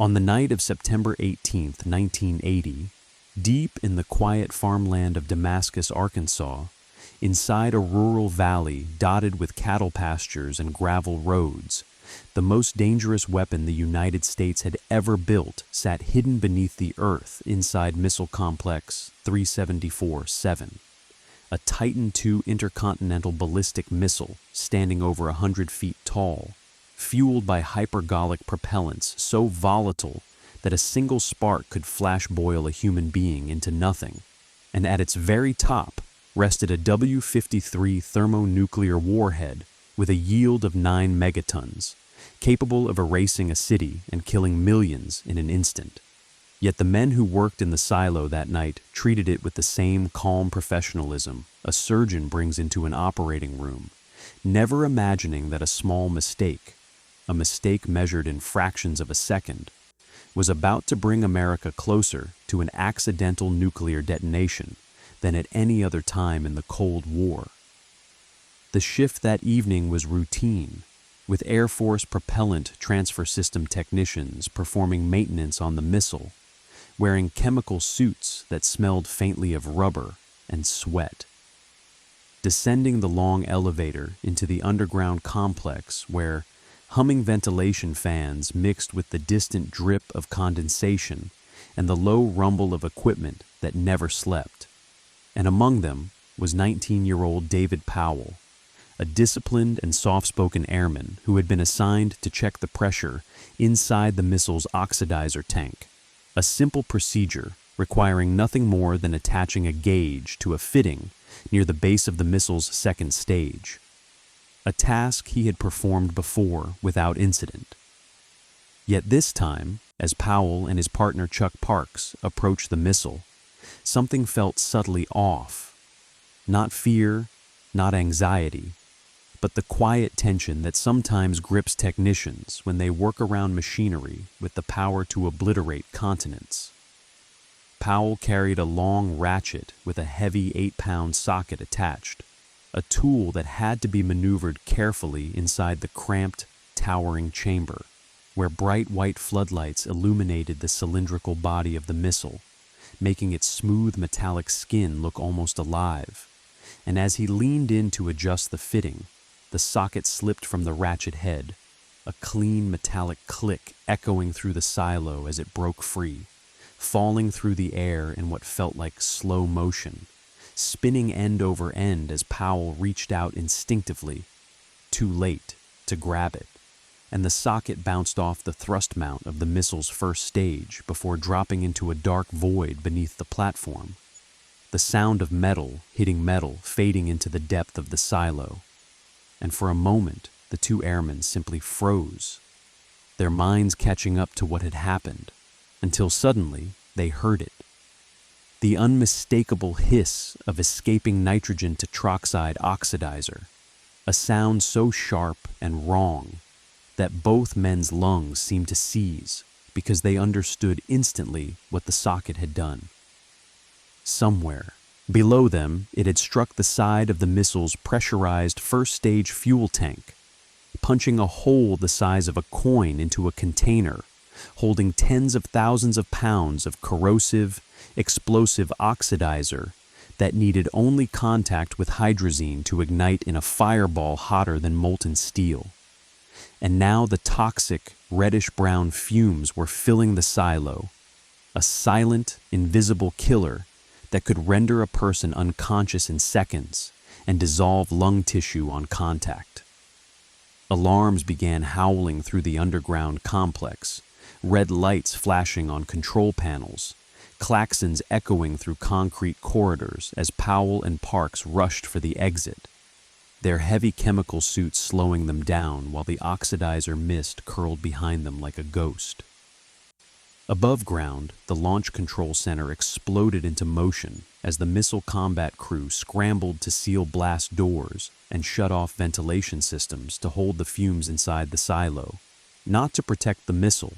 On the night of September 18, 1980, deep in the quiet farmland of Damascus, Arkansas, inside a rural valley dotted with cattle pastures and gravel roads, the most dangerous weapon the United States had ever built sat hidden beneath the earth inside Missile Complex 374-7, a Titan II intercontinental ballistic missile standing over 100 feet tall, fueled by hypergolic propellants so volatile that a single spark could flash boil a human being into nothing, and at its very top rested a W-53 thermonuclear warhead with a yield of 9 megatons, capable of erasing a city and killing millions in an instant. Yet the men who worked in the silo that night treated it with the same calm professionalism a surgeon brings into an operating room, never imagining that a small mistake, a mistake measured in fractions of a second, was about to bring America closer to an accidental nuclear detonation than at any other time in the Cold War. The shift that evening was routine, with Air Force propellant transfer system technicians performing maintenance on the missile, wearing chemical suits that smelled faintly of rubber and sweat. Descending the long elevator into the underground complex where humming ventilation fans mixed with the distant drip of condensation and the low rumble of equipment that never slept. And among them was 19-year-old David Powell, a disciplined and soft-spoken airman who had been assigned to check the pressure inside the missile's oxidizer tank, a simple procedure requiring nothing more than attaching a gauge to a fitting near the base of the missile's second stage, a task he had performed before without incident. Yet this time, as Powell and his partner Chuck Parks approached the missile, something felt subtly off. Not fear, not anxiety, but the quiet tension that sometimes grips technicians when they work around machinery with the power to obliterate continents. Powell carried a long ratchet with a heavy 8-pound socket attached, a tool that had to be maneuvered carefully inside the cramped, towering chamber, where bright white floodlights illuminated the cylindrical body of the missile, making its smooth metallic skin look almost alive. And as he leaned in to adjust the fitting, the socket slipped from the ratchet head, a clean metallic click echoing through the silo as it broke free, falling through the air in what felt like slow motion, spinning end over end as Powell reached out instinctively, too late to grab it, and the socket bounced off the thrust mount of the missile's first stage before dropping into a dark void beneath the platform. The sound of metal hitting metal fading into the depth of the silo, and for a moment the two airmen simply froze, their minds catching up to what had happened, until suddenly they heard it. The unmistakable hiss of escaping nitrogen tetroxide oxidizer, a sound so sharp and wrong that both men's lungs seemed to seize because they understood instantly what the socket had done. Somewhere below them, it had struck the side of the missile's pressurized first-stage fuel tank, punching a hole the size of a coin into a container holding tens of thousands of pounds of corrosive, explosive oxidizer that needed only contact with hydrazine to ignite in a fireball hotter than molten steel. And now the toxic, reddish-brown fumes were filling the silo, a silent, invisible killer that could render a person unconscious in seconds and dissolve lung tissue on contact. Alarms began howling through the underground complex, red lights flashing on control panels, claxons echoing through concrete corridors as Powell and Parks rushed for the exit, their heavy chemical suits slowing them down while the oxidizer mist curled behind them like a ghost. Above ground, the launch control center exploded into motion as the missile combat crew scrambled to seal blast doors and shut off ventilation systems to hold the fumes inside the silo, not to protect the missile,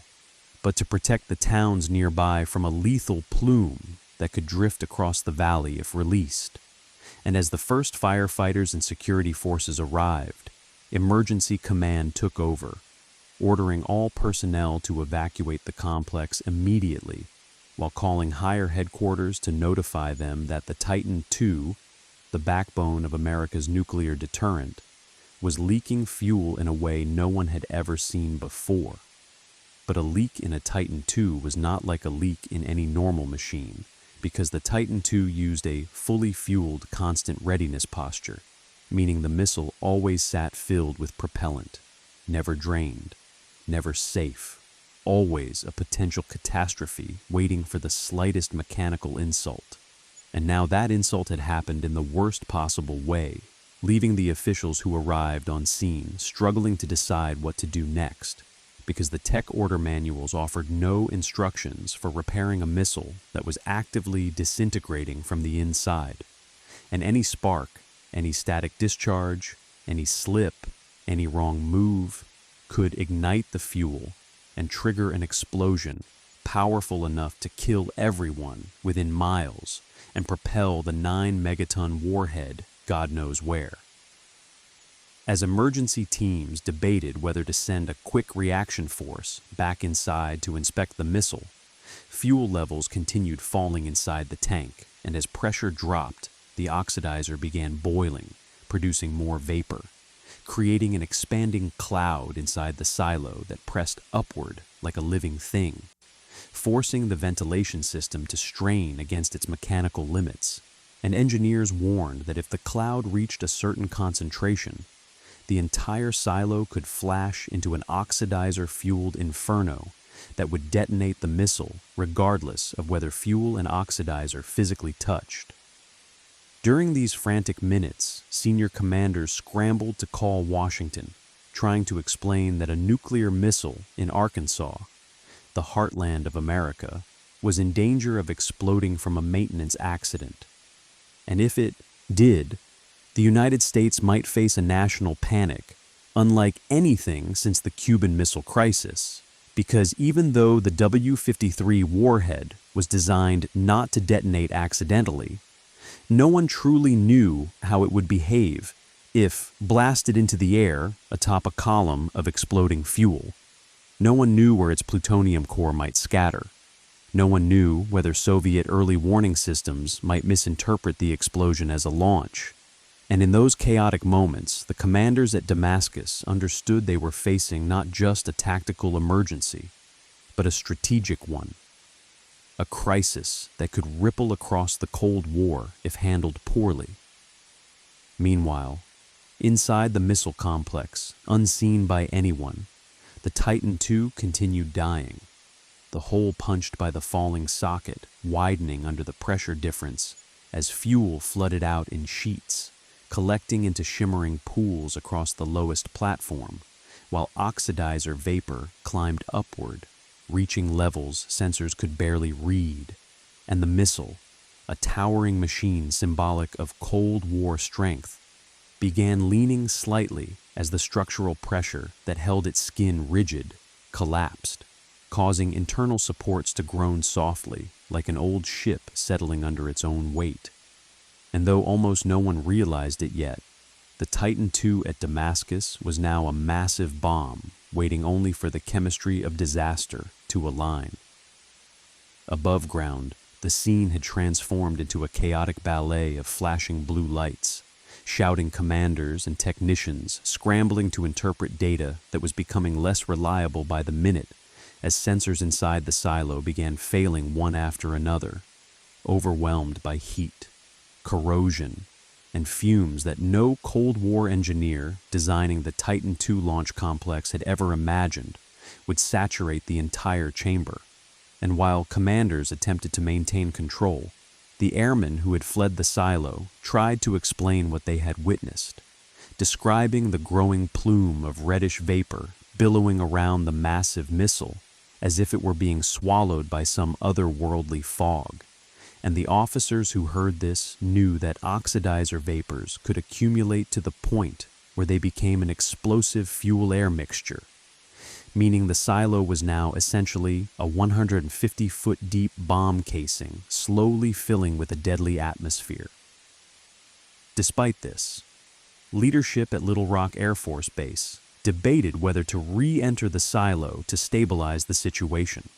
but to protect the towns nearby from a lethal plume that could drift across the valley if released. And as the first firefighters and security forces arrived, emergency command took over, ordering all personnel to evacuate the complex immediately, while calling higher headquarters to notify them that the Titan II, the backbone of America's nuclear deterrent, was leaking fuel in a way no one had ever seen before. But a leak in a Titan II was not like a leak in any normal machine, because the Titan II used a fully fueled constant readiness posture, meaning the missile always sat filled with propellant, never drained, never safe, always a potential catastrophe waiting for the slightest mechanical insult. And now that insult had happened in the worst possible way, leaving the officials who arrived on scene struggling to decide what to do next, because the tech order manuals offered no instructions for repairing a missile that was actively disintegrating from the inside. And any spark, any static discharge, any slip, any wrong move could ignite the fuel and trigger an explosion powerful enough to kill everyone within miles and propel the 9-megaton Warhead God knows where. As emergency teams debated whether to send a quick reaction force back inside to inspect the missile, fuel levels continued falling inside the tank, and as pressure dropped, the oxidizer began boiling, producing more vapor, creating an expanding cloud inside the silo that pressed upward like a living thing, forcing the ventilation system to strain against its mechanical limits. And engineers warned that if the cloud reached a certain concentration, the entire silo could flash into an oxidizer-fueled inferno that would detonate the missile regardless of whether fuel and oxidizer physically touched. During these frantic minutes, senior commanders scrambled to call Washington, trying to explain that a nuclear missile in Arkansas, the heartland of America, was in danger of exploding from a maintenance accident. And if it did, the United States might face a national panic, unlike anything since the Cuban Missile Crisis, because even though the W-53 Warhead was designed not to detonate accidentally, no one truly knew how it would behave if blasted into the air atop a column of exploding fuel. No one knew where its plutonium core might scatter. No one knew whether Soviet early warning systems might misinterpret the explosion as a launch. And in those chaotic moments, the commanders at Damascus understood they were facing not just a tactical emergency, but a strategic one. A crisis that could ripple across the Cold War if handled poorly. Meanwhile, inside the missile complex, unseen by anyone, the Titan II continued dying, the hole punched by the falling socket widening under the pressure difference as fuel flooded out in sheets, collecting into shimmering pools across the lowest platform, while oxidizer vapor climbed upward, reaching levels sensors could barely read, and the missile, a towering machine symbolic of Cold War strength, began leaning slightly as the structural pressure that held its skin rigid collapsed, causing internal supports to groan softly like an old ship settling under its own weight. And though almost no one realized it yet, the Titan II at Damascus was now a massive bomb waiting only for the chemistry of disaster to align. Above ground, the scene had transformed into a chaotic ballet of flashing blue lights, shouting commanders and technicians scrambling to interpret data that was becoming less reliable by the minute as sensors inside the silo began failing one after another, overwhelmed by heat, corrosion, and fumes that no Cold War engineer designing the Titan II launch complex had ever imagined would saturate the entire chamber. And while commanders attempted to maintain control, the airmen who had fled the silo tried to explain what they had witnessed, describing the growing plume of reddish vapor billowing around the massive missile as if it were being swallowed by some otherworldly fog. And the officers who heard this knew that oxidizer vapors could accumulate to the point where they became an explosive fuel-air mixture, meaning the silo was now essentially a 150-foot deep bomb casing slowly filling with a deadly atmosphere. Despite this, leadership at Little Rock Air Force Base debated whether to re-enter the silo to stabilize the situation,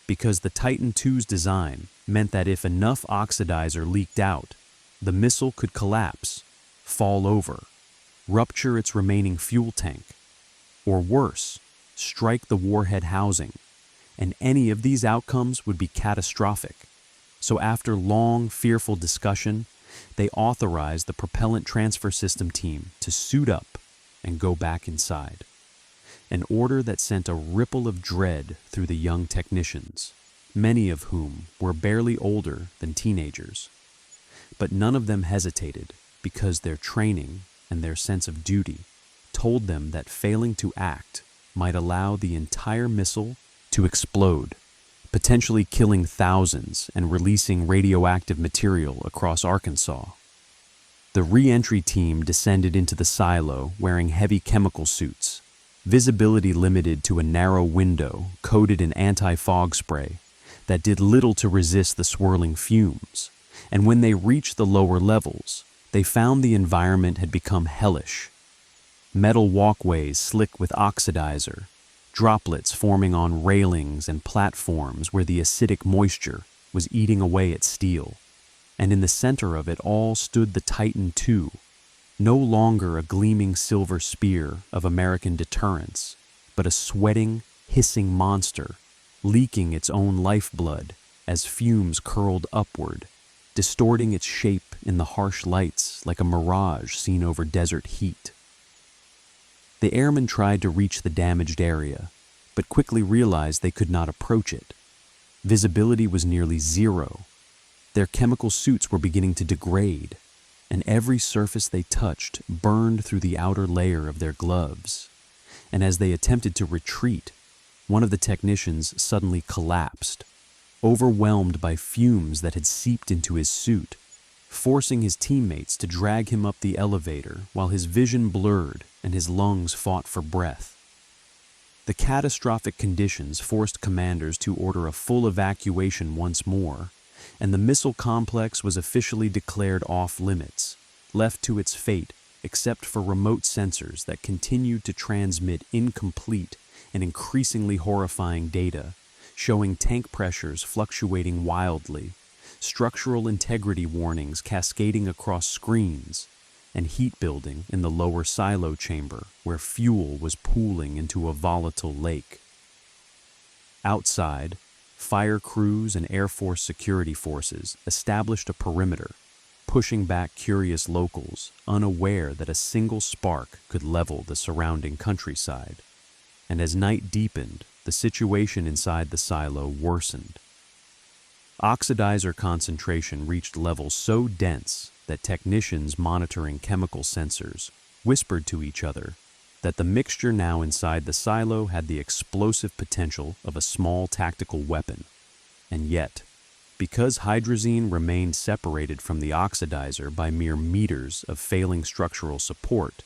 because the Titan II's design meant that if enough oxidizer leaked out, the missile could collapse, fall over, rupture its remaining fuel tank, or worse, strike the warhead housing, and any of these outcomes would be catastrophic. So after long, fearful discussion, they authorized the propellant transfer system team to suit up and go back inside. An order that sent a ripple of dread through the young technicians, many of whom were barely older than teenagers. But none of them hesitated because their training and their sense of duty told them that failing to act might allow the entire missile to explode, potentially killing thousands and releasing radioactive material across Arkansas. The re-entry team descended into the silo wearing heavy chemical suits, visibility limited to a narrow window coated in anti-fog spray that did little to resist the swirling fumes, and when they reached the lower levels, they found the environment had become hellish. Metal walkways slick with oxidizer, droplets forming on railings and platforms where the acidic moisture was eating away at steel. And in the center of it all stood the Titan II, no longer a gleaming silver spear of American deterrence, but a sweating, hissing monster, leaking its own lifeblood as fumes curled upward, distorting its shape in the harsh lights like a mirage seen over desert heat. The airmen tried to reach the damaged area, but quickly realized they could not approach it. Visibility was nearly zero. Their chemical suits were beginning to degrade, and every surface they touched burned through the outer layer of their gloves. And as they attempted to retreat, one of the technicians suddenly collapsed, overwhelmed by fumes that had seeped into his suit, forcing his teammates to drag him up the elevator while his vision blurred and his lungs fought for breath. The catastrophic conditions forced commanders to order a full evacuation once more, and the missile complex was officially declared off-limits, left to its fate except for remote sensors that continued to transmit incomplete and increasingly horrifying data, showing tank pressures fluctuating wildly, structural integrity warnings cascading across screens, and heat building in the lower silo chamber where fuel was pooling into a volatile lake. Outside, fire crews and Air Force security forces established a perimeter, pushing back curious locals unaware that a single spark could level the surrounding countryside. And as night deepened, the situation inside the silo worsened. Oxidizer concentration reached levels so dense that technicians monitoring chemical sensors whispered to each other that the mixture now inside the silo had the explosive potential of a small tactical weapon. And yet, because hydrazine remained separated from the oxidizer by mere meters of failing structural support,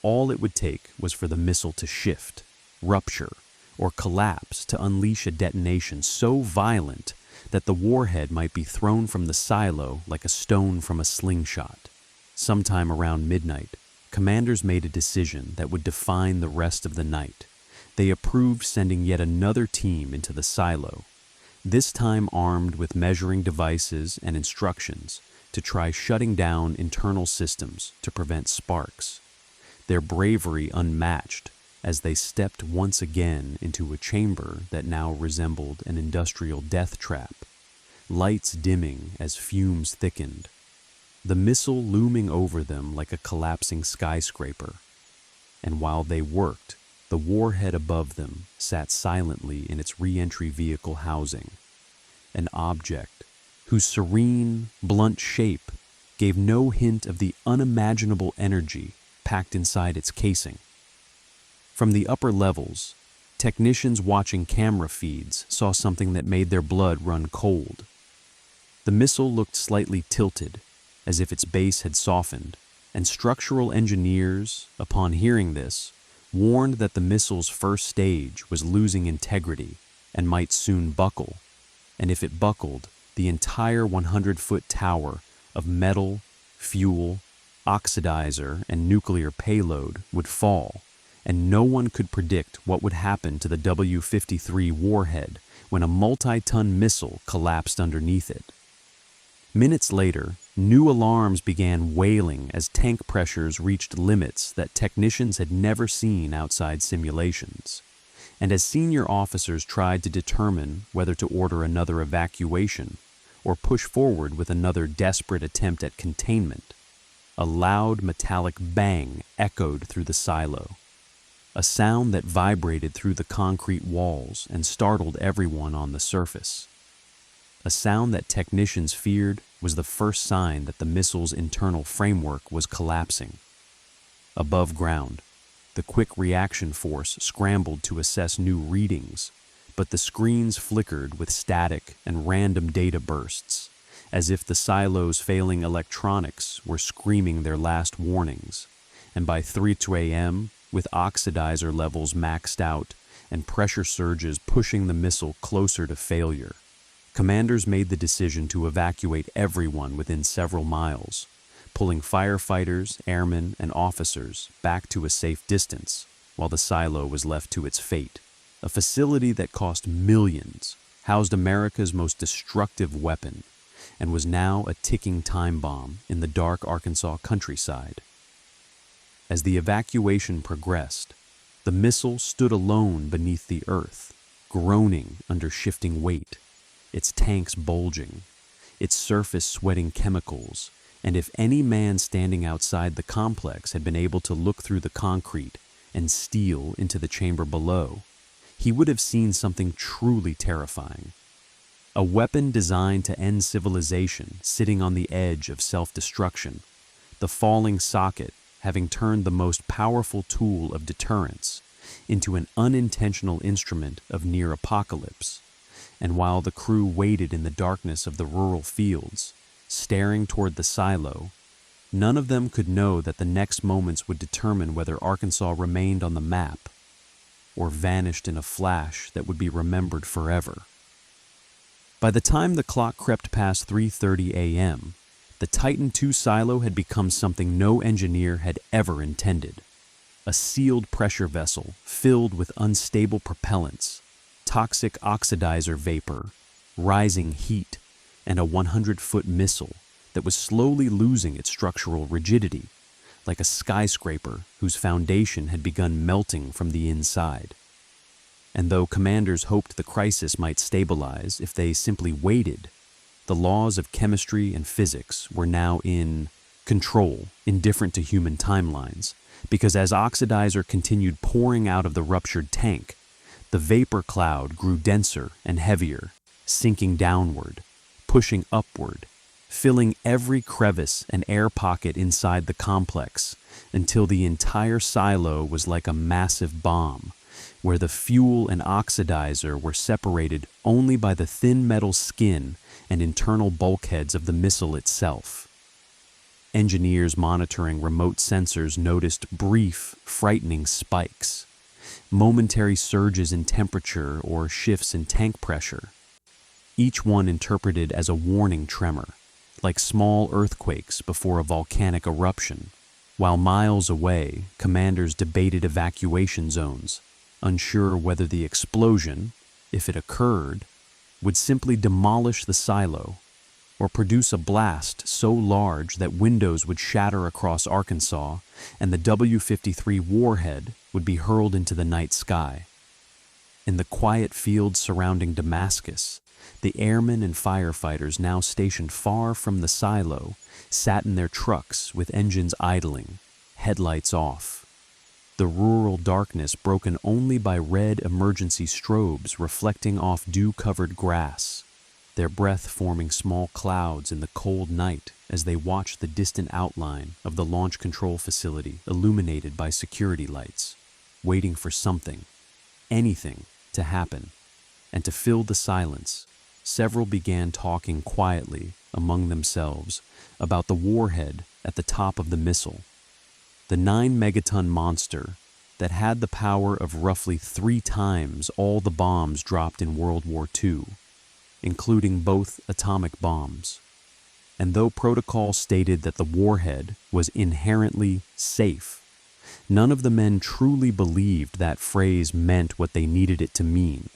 all it would take was for the missile to shift, rupture, or collapse to unleash a detonation so violent that the warhead might be thrown from the silo like a stone from a slingshot. Sometime around midnight, commanders made a decision that would define the rest of the night. They approved sending yet another team into the silo, this time armed with measuring devices and instructions to try shutting down internal systems to prevent sparks. Their bravery unmatched as they stepped once again into a chamber that now resembled an industrial death trap, lights dimming as fumes thickened, the missile looming over them like a collapsing skyscraper. And while they worked, the warhead above them sat silently in its re-entry vehicle housing, an object whose serene, blunt shape gave no hint of the unimaginable energy packed inside its casing. From the upper levels, technicians watching camera feeds saw something that made their blood run cold. The missile looked slightly tilted, as if its base had softened, and structural engineers, upon hearing this, warned that the missile's first stage was losing integrity and might soon buckle, and if it buckled, the entire 100-foot tower of metal, fuel, oxidizer, and nuclear payload would fall, and no one could predict what would happen to the W-53 Warhead when a multi-ton missile collapsed underneath it. Minutes later, new alarms began wailing as tank pressures reached limits that technicians had never seen outside simulations. And as senior officers tried to determine whether to order another evacuation or push forward with another desperate attempt at containment, a loud metallic bang echoed through the silo, a sound that vibrated through the concrete walls and startled everyone on the surface. A sound that technicians feared was the first sign that the missile's internal framework was collapsing. Above ground, the quick reaction force scrambled to assess new readings, but the screens flickered with static and random data bursts, as if the silo's failing electronics were screaming their last warnings. And by 3 a.m., with oxidizer levels maxed out and pressure surges pushing the missile closer to failure, commanders made the decision to evacuate everyone within several miles, pulling firefighters, airmen, and officers back to a safe distance while the silo was left to its fate. A facility that cost millions, housed America's most destructive weapon, and was now a ticking time bomb in the dark Arkansas countryside. As the evacuation progressed, the missile stood alone beneath the earth, groaning under shifting weight, its tanks bulging, its surface sweating chemicals, and if any man standing outside the complex had been able to look through the concrete and steel into the chamber below, he would have seen something truly terrifying. A weapon designed to end civilization sitting on the edge of self-destruction, the falling socket having turned the most powerful tool of deterrence into an unintentional instrument of near-apocalypse. And while the crew waited in the darkness of the rural fields, staring toward the silo, none of them could know that the next moments would determine whether Arkansas remained on the map or vanished in a flash that would be remembered forever. By the time the clock crept past 3:30 a.m., the Titan II silo had become something no engineer had ever intended. A sealed pressure vessel filled with unstable propellants, toxic oxidizer vapor, rising heat, and a 100-foot missile that was slowly losing its structural rigidity, like a skyscraper whose foundation had begun melting from the inside. And though commanders hoped the crisis might stabilize if they simply waited, the laws of chemistry and physics were now in control, indifferent to human timelines, because as oxidizer continued pouring out of the ruptured tank, the vapor cloud grew denser and heavier, sinking downward, pushing upward, filling every crevice and air pocket inside the complex until the entire silo was like a massive bomb, where the fuel and oxidizer were separated only by the thin metal skin and internal bulkheads of the missile itself. Engineers monitoring remote sensors noticed brief, frightening spikes, momentary surges in temperature or shifts in tank pressure, each one interpreted as a warning tremor, like small earthquakes before a volcanic eruption. While miles away, commanders debated evacuation zones, unsure whether the explosion, if it occurred, would simply demolish the silo or produce a blast so large that windows would shatter across Arkansas and the W-53 Warhead would be hurled into the night sky. In the quiet fields surrounding Damascus, the airmen and firefighters now stationed far from the silo sat in their trucks with engines idling, headlights off. The rural darkness broken only by red emergency strobes reflecting off dew-covered grass, their breath forming small clouds in the cold night as they watched the distant outline of the launch control facility illuminated by security lights, waiting for something, anything, to happen. And to fill the silence, several began talking quietly among themselves about the warhead at the top of the missile, the 9-megaton monster that had the power of roughly 3 times all the bombs dropped in World War II, including both atomic bombs. And though protocol stated that the warhead was inherently safe, None of the men truly believed that phrase meant what they needed it to mean,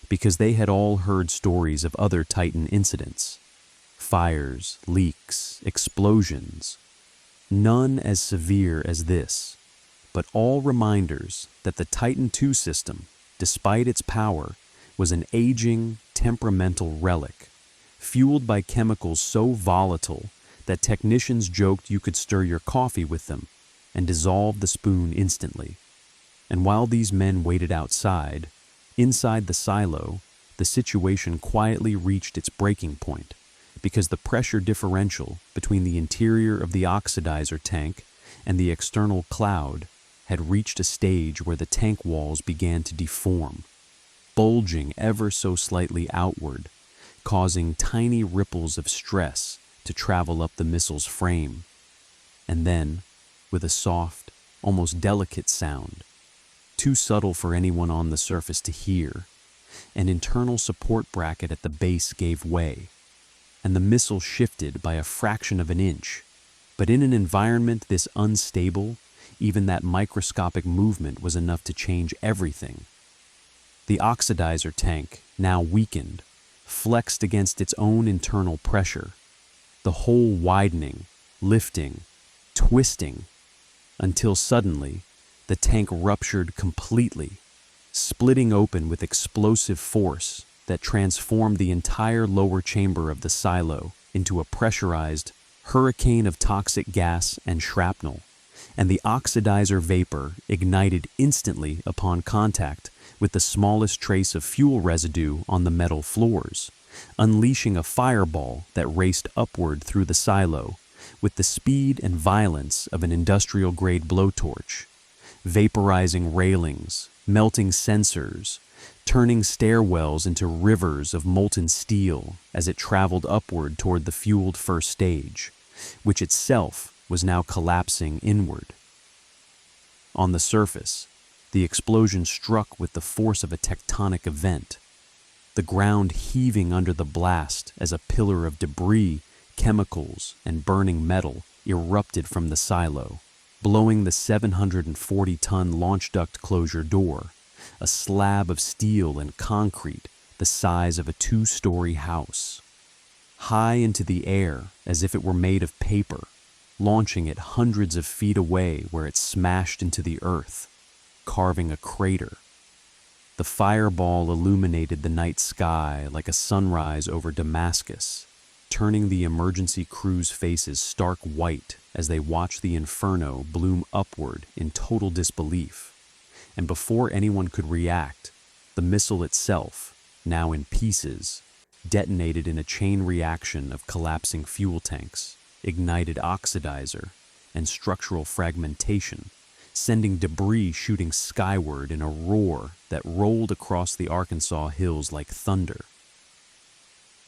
because they had all heard stories of other Titan incidents. Fires, leaks, explosions. None as severe as this, but all reminders that the Titan II system, despite its power, was an aging, temperamental relic, fueled by chemicals so volatile that technicians joked you could stir your coffee with them and dissolve the spoon instantly. And while these men waited outside, inside the silo, the situation quietly reached its breaking point, because the pressure differential between the interior of the oxidizer tank and the external cloud had reached a stage where the tank walls began to deform, bulging ever so slightly outward, causing tiny ripples of stress to travel up the missile's frame. And then, with a soft, almost delicate sound, too subtle for anyone on the surface to hear, an internal support bracket at the base gave way, and the missile shifted by a fraction of an inch. But in an environment this unstable, even that microscopic movement was enough to change everything. The oxidizer tank, now weakened, flexed against its own internal pressure, the hole widening, lifting, twisting, until suddenly the tank ruptured completely, splitting open with explosive force that transformed the entire lower chamber of the silo into a pressurized hurricane of toxic gas and shrapnel, and the oxidizer vapor ignited instantly upon contact with the smallest trace of fuel residue on the metal floors, unleashing a fireball that raced upward through the silo with the speed and violence of an industrial-grade blowtorch, vaporizing railings, melting sensors, turning stairwells into rivers of molten steel as it traveled upward toward the fueled first stage, which itself was now collapsing inward. On the surface, the explosion struck with the force of a tectonic event, the ground heaving under the blast as a pillar of debris, chemicals, and burning metal erupted from the silo, blowing the 740-ton launch duct closure door, a slab of steel and concrete the size of a two-story house, high into the air as if it were made of paper, launching it hundreds of feet away where it smashed into the earth, carving a crater. The fireball illuminated the night sky like a sunrise over Damascus, turning the emergency crew's faces stark white as they watched the inferno bloom upward in total disbelief. And before anyone could react, the missile itself, now in pieces, detonated in a chain reaction of collapsing fuel tanks, ignited oxidizer, and structural fragmentation, sending debris shooting skyward in a roar that rolled across the Arkansas hills like thunder.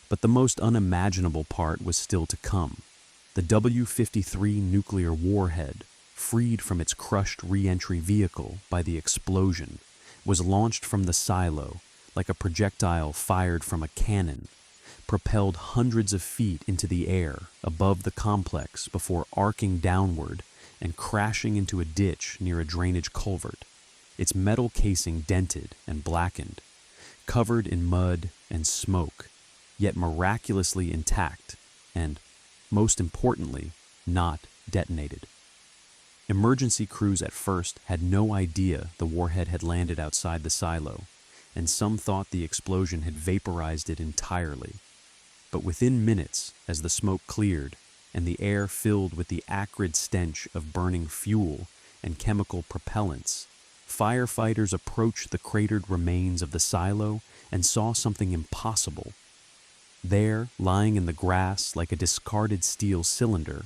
But the most unimaginable part was still to come. The W-53 nuclear warhead, freed from its crushed re-entry vehicle by the explosion, was launched from the silo like a projectile fired from a cannon, propelled hundreds of feet into the air above the complex before arcing downward and crashing into a ditch near a drainage culvert, its metal casing dented and blackened, covered in mud and smoke, yet miraculously intact and, most importantly, not detonated. Emergency crews at first had no idea the warhead had landed outside the silo, and some thought the explosion had vaporized it entirely. But within minutes, as the smoke cleared and the air filled with the acrid stench of burning fuel and chemical propellants, firefighters approached the cratered remains of the silo and saw something impossible. There, lying in the grass like a discarded steel cylinder,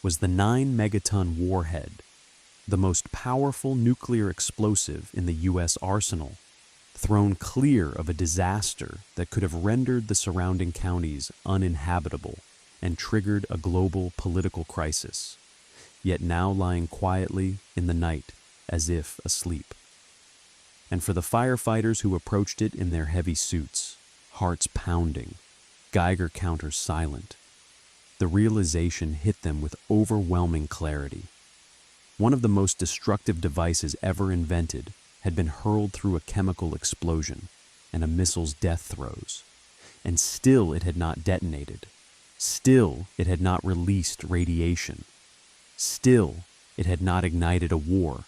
was the 9-megaton warhead, the most powerful nuclear explosive in the U.S. arsenal, thrown clear of a disaster that could have rendered the surrounding counties uninhabitable and triggered a global political crisis, yet now lying quietly in the night as if asleep. And for the firefighters who approached it in their heavy suits, hearts pounding, Geiger counters silent, the realization hit them with overwhelming clarity. one of the most destructive devices ever invented, had been hurled through a chemical explosion and a missile's death throes. And still it had not detonated. Still it had not released radiation. Still it had not ignited a war.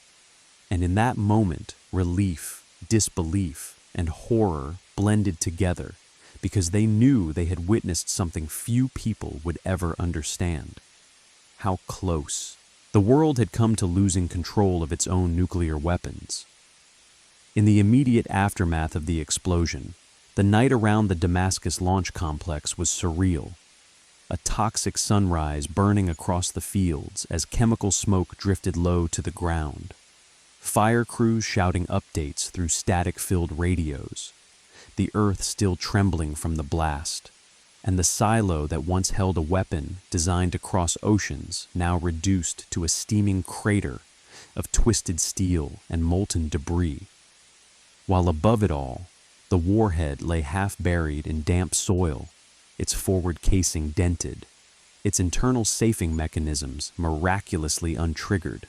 And in that moment, relief, disbelief, and horror blended together because they knew they had witnessed something few people would ever understand. How close. The world had come to losing control of its own nuclear weapons. In the immediate aftermath of the explosion, the night around the Damascus launch complex was surreal. A toxic sunrise burning across the fields as chemical smoke drifted low to the ground. Fire crews shouting updates through static-filled radios. The earth still trembling from the blast. And the silo that once held a weapon designed to cross oceans now reduced to a steaming crater of twisted steel and molten debris. While above it all, the Warhead lay half-buried in damp soil, its forward casing dented, its internal safing mechanisms miraculously untriggered,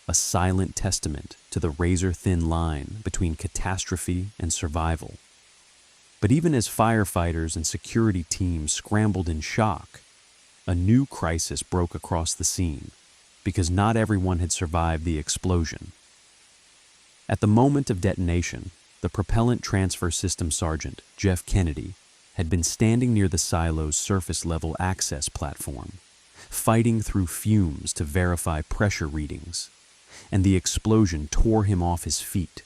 a silent testament to the razor-thin line between catastrophe and survival. But even as firefighters and security teams scrambled in shock, a new crisis broke across the scene because not everyone had survived the explosion. At the moment of detonation, the propellant transfer system sergeant, Jeff Kennedy, had been standing near the silo's surface-level access platform, fighting through fumes to verify pressure readings, and the explosion tore him off his feet,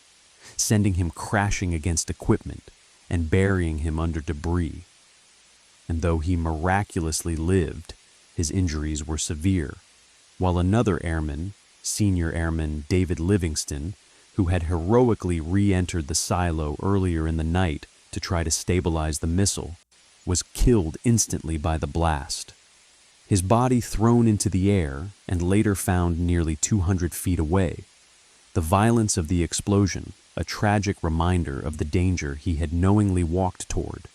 sending him crashing against equipment and burying him under debris. And though he miraculously lived, his injuries were severe, while another airman, Senior Airman David Livingston, who had heroically re-entered the silo earlier in the night to try to stabilize the missile, was killed instantly by the blast. His body thrown into the air and later found nearly 200 feet away. The violence of the explosion, a tragic reminder of the danger he had knowingly walked toward.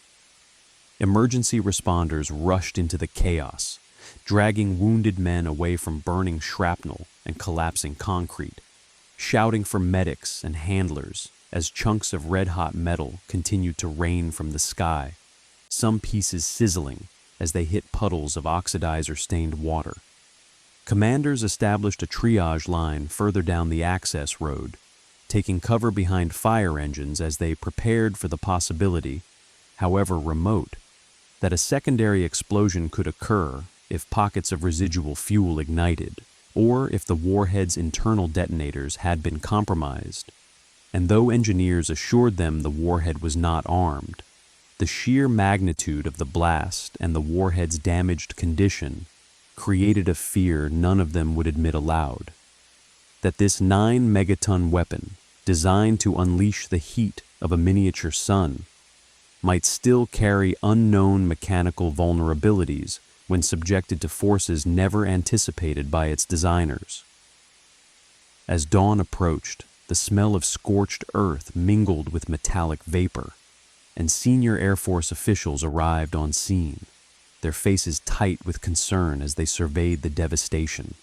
Emergency responders rushed into the chaos, dragging wounded men away from burning shrapnel and collapsing concrete, shouting for medics and handlers as chunks of red-hot metal continued to rain from the sky, some pieces sizzling as they hit puddles of oxidizer-stained water. Commanders established a triage line further down the access road, taking cover behind fire engines as they prepared for the possibility, however remote, that a secondary explosion could occur if pockets of residual fuel ignited, or if the warhead's internal detonators had been compromised. And though engineers assured them the warhead was not armed, the sheer magnitude of the blast and the warhead's damaged condition created a fear none of them would admit aloud. That this 9-megaton weapon, designed to unleash the heat of a miniature sun, might still carry unknown mechanical vulnerabilities when subjected to forces never anticipated by its designers. As dawn approached, the smell of scorched earth mingled with metallic vapor, and senior Air Force officials arrived on scene, their faces tight with concern as they surveyed the devastation.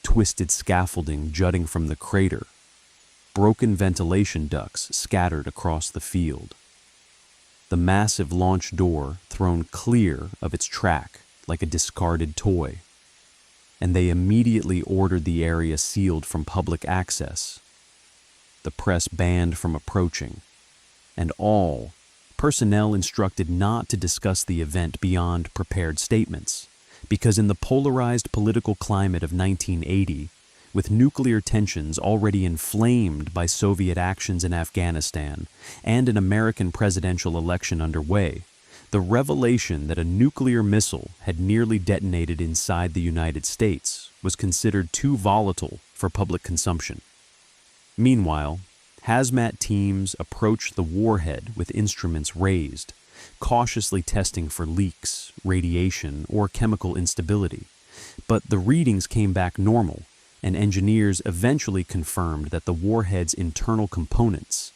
Twisted scaffolding jutting from the crater, broken ventilation ducts scattered across the field. The massive launch door thrown clear of its track like a discarded toy, and they immediately ordered the area sealed from public access, the press banned from approaching, and all personnel instructed not to discuss the event beyond prepared statements, because in the polarized political climate of 1980, with nuclear tensions already inflamed by Soviet actions in Afghanistan and an American presidential election underway, the revelation that a nuclear missile had nearly detonated inside the United States was considered too volatile for public consumption. Meanwhile, hazmat teams approached the warhead with instruments raised, cautiously testing for leaks, radiation, or chemical instability. But the readings came back normal, and engineers eventually confirmed that the warhead's internal components,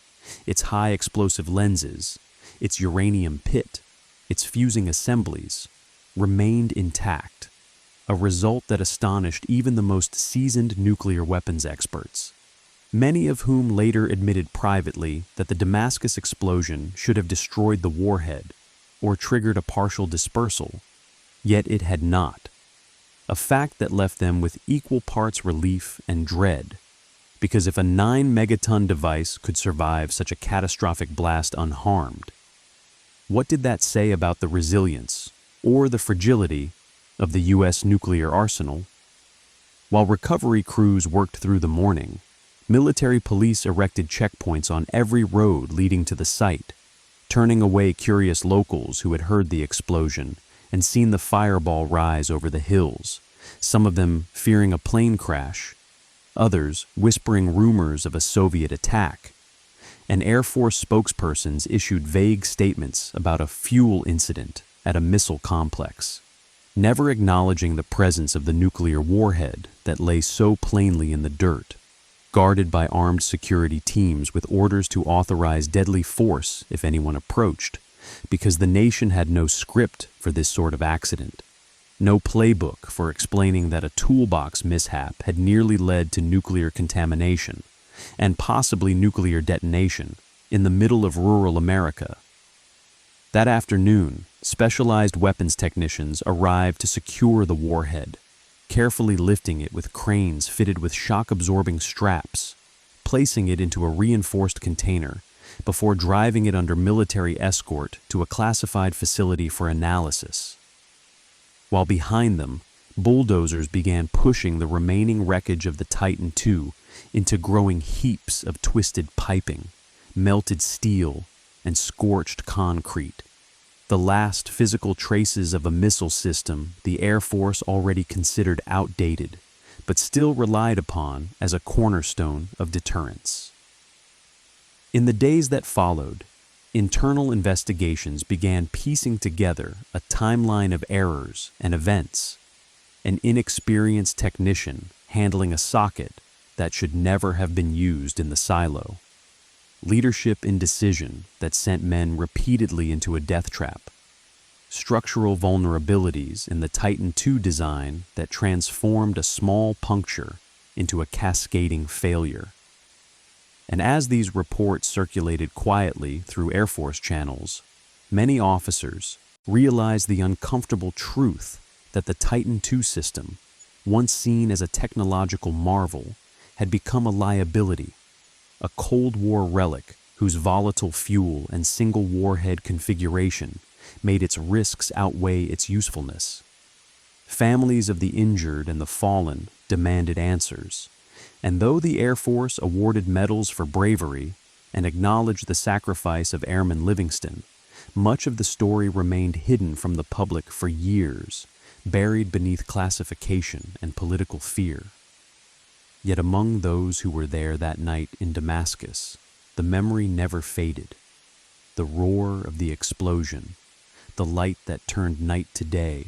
its high explosive lenses, its uranium pit, its fusing assemblies, remained intact. a result that astonished even the most seasoned nuclear weapons experts, many of whom later admitted privately that the Damascus explosion should have destroyed the warhead or triggered a partial dispersal, yet it had not, a fact that left them with equal parts relief and dread, because if a 9-megaton device could survive such a catastrophic blast unharmed, what did that say about the resilience or the fragility of the U.S. nuclear arsenal? While recovery crews worked through the morning, military police erected checkpoints on every road leading to the site, turning away curious locals who had heard the explosion and seen the fireball rise over the hills, some of them fearing a plane crash, others whispering rumors of a Soviet attack. And Air Force spokespersons issued vague statements about a fuel incident at a missile complex, never acknowledging the presence of the nuclear warhead that lay so plainly in the dirt, guarded by armed security teams with orders to authorize deadly force if anyone approached, because the nation had no script for this sort of accident, no playbook for explaining that a toolbox mishap had nearly led to nuclear contamination and possibly nuclear detonation in the middle of rural America. That afternoon, specialized weapons technicians arrived to secure the warhead, carefully lifting it with cranes fitted with shock-absorbing straps, placing it into a reinforced container before driving it under military escort to a classified facility for analysis. While behind them, bulldozers began pushing the remaining wreckage of the Titan II into growing heaps of twisted piping, melted steel, and scorched concrete, the last physical traces of a missile system the Air Force already considered outdated, but still relied upon as a cornerstone of deterrence. In the days that followed, internal investigations began piecing together a timeline of errors and events, an inexperienced technician handling a socket that should never have been used in the silo, leadership indecision that sent men repeatedly into a death trap, structural vulnerabilities in the Titan II design that transformed a small puncture into a cascading failure. And as these reports circulated quietly through Air Force channels, many officers realized the uncomfortable truth that the Titan II system, once seen as a technological marvel, had become a liability, a Cold War relic whose volatile fuel and single warhead configuration made its risks outweigh its usefulness. Families of the injured and the fallen demanded answers, and though the Air Force awarded medals for bravery and acknowledged the sacrifice of Airman Livingston, much of the story remained hidden from the public for years, buried beneath classification and political fear. Yet among those who were there that night in Damascus, the memory never faded. The roar of the explosion, the light that turned night to day,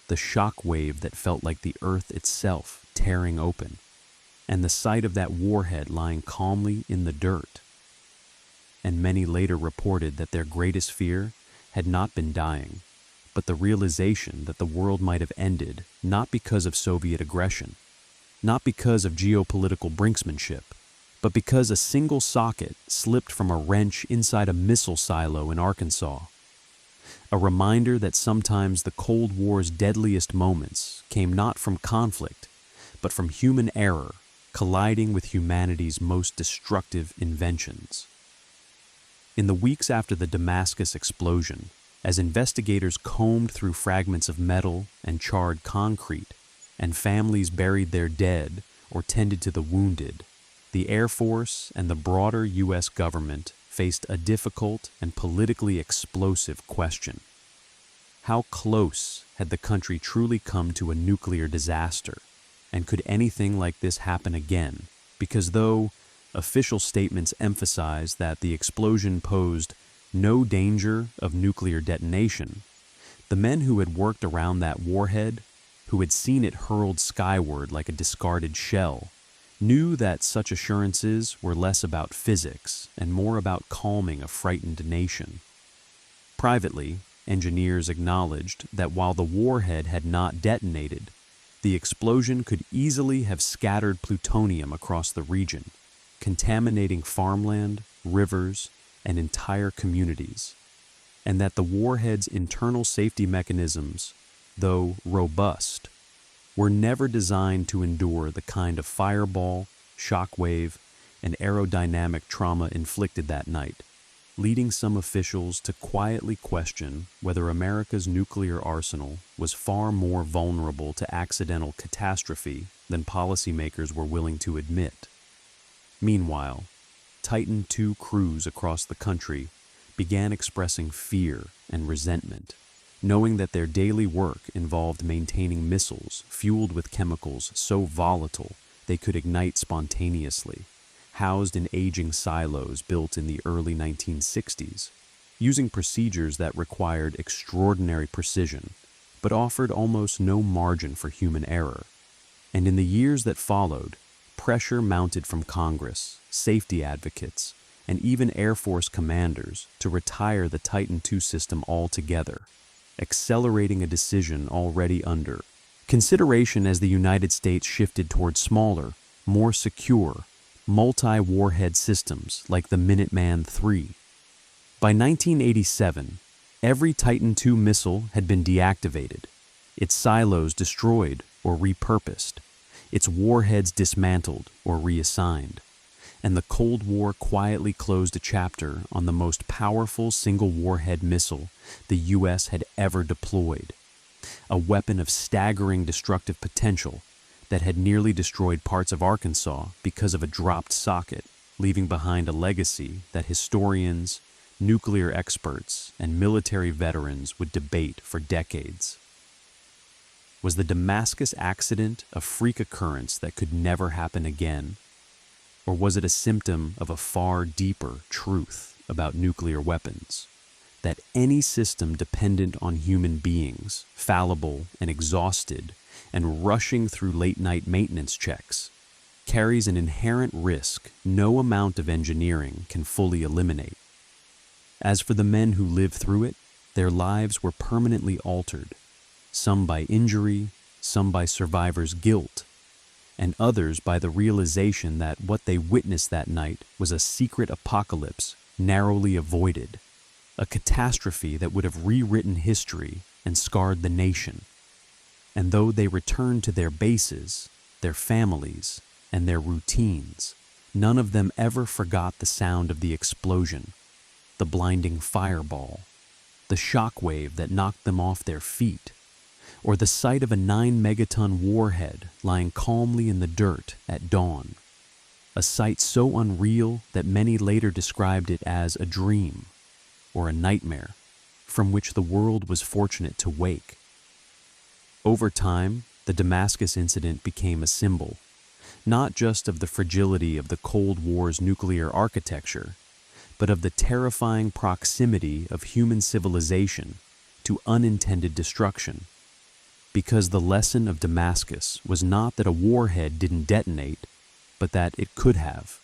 the shock wave that felt like the earth itself tearing open, and the sight of that warhead lying calmly in the dirt. And many later reported that their greatest fear had not been dying, but the realization that the world might have ended not because of Soviet aggression, not because of geopolitical brinksmanship, but because a single socket slipped from a wrench inside a missile silo in Arkansas. A reminder that sometimes the Cold War's deadliest moments came not from conflict, but from human error colliding with humanity's most destructive inventions. In the weeks after the Damascus explosion, as investigators combed through fragments of metal and charred concrete, and families buried their dead or tended to the wounded, the Air Force and the broader U.S. government faced a difficult and politically explosive question. How close had the country truly come to a nuclear disaster, and could anything like this happen again? Because though official statements emphasized that the explosion posed no danger of nuclear detonation, the men who had worked around that warhead, who had seen it hurled skyward like a discarded shell, knew that such assurances were less about physics and more about calming a frightened nation. Privately, engineers acknowledged that while the warhead had not detonated, the explosion could easily have scattered plutonium across the region, contaminating farmland, rivers, and entire communities, and that the warhead's internal safety mechanisms, though robust, were never designed to endure the kind of fireball, shockwave, and aerodynamic trauma inflicted that night, leading some officials to quietly question whether America's nuclear arsenal was far more vulnerable to accidental catastrophe than policymakers were willing to admit. Meanwhile, Titan II crews across the country began expressing fear and resentment, knowing that their daily work involved maintaining missiles fueled with chemicals so volatile they could ignite spontaneously, housed in aging silos built in the early 1960s, using procedures that required extraordinary precision, but offered almost no margin for human error. And in the years that followed, pressure mounted from Congress, safety advocates, and even Air Force commanders to retire the Titan II system altogether, accelerating a decision already under consideration as the United States shifted toward smaller, more secure, multi-warhead systems like the Minuteman III. By 1987, every Titan II missile had been deactivated, its silos destroyed or repurposed, its warheads dismantled or reassigned, and the Cold War quietly closed a chapter on the most powerful single warhead missile the U.S. had ever deployed, a weapon of staggering destructive potential that had nearly destroyed parts of Arkansas because of a dropped socket, leaving behind a legacy that historians, nuclear experts, and military veterans would debate for decades. Was the Damascus accident a freak occurrence that could never happen again? Or was it a symptom of a far deeper truth about nuclear weapons? That any system dependent on human beings, fallible and exhausted, and rushing through late-night maintenance checks, carries an inherent risk no amount of engineering can fully eliminate. As for the men who lived through it, their lives were permanently altered, some by injury, some by survivors' guilt, and others by the realization that what they witnessed that night was a secret apocalypse narrowly avoided, a catastrophe that would have rewritten history and scarred the nation. And though they returned to their bases, their families, and their routines, none of them ever forgot the sound of the explosion, the blinding fireball, the shockwave that knocked them off their feet, or the sight of a 9-megaton warhead lying calmly in the dirt at dawn, a sight so unreal that many later described it as a dream or a nightmare from which the world was fortunate to wake. Over time, the Damascus incident became a symbol, not just of the fragility of the Cold War's nuclear architecture, but of the terrifying proximity of human civilization to unintended destruction. Because the lesson of Damascus was not that a warhead didn't detonate, but that it could have.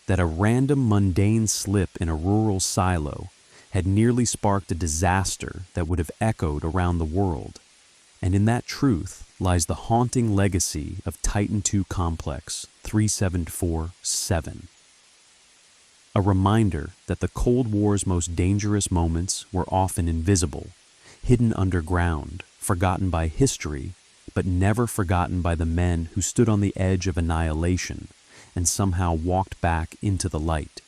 That a random mundane slip in a rural silo had nearly sparked a disaster that would have echoed around the world. And in that truth lies the haunting legacy of Titan II Complex 3747. A reminder that the Cold War's most dangerous moments were often invisible, hidden underground, forgotten by history, but never forgotten by the men who stood on the edge of annihilation and somehow walked back into the light.